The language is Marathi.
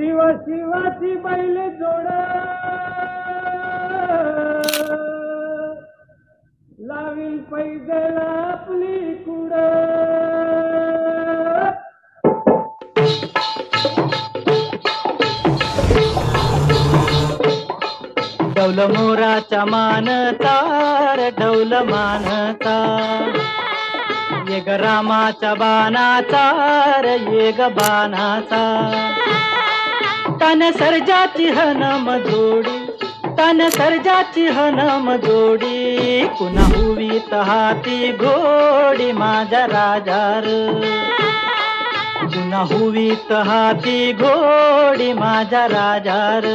शिवा शिवाची बैल जोड लावील पैदला आपली कुड डौल मोराच्या मानता रे डौल मानता ये ग रामाच्या बाणाचा रे ये ग बाणाचा तन सर्जाची हनम जोडी तन सर्जाची हनम जोडी पुन्हा हुवीत हाती घोडी माझ्या राजार पुन्हा हुवीत हाती घोडी माझ्या राजार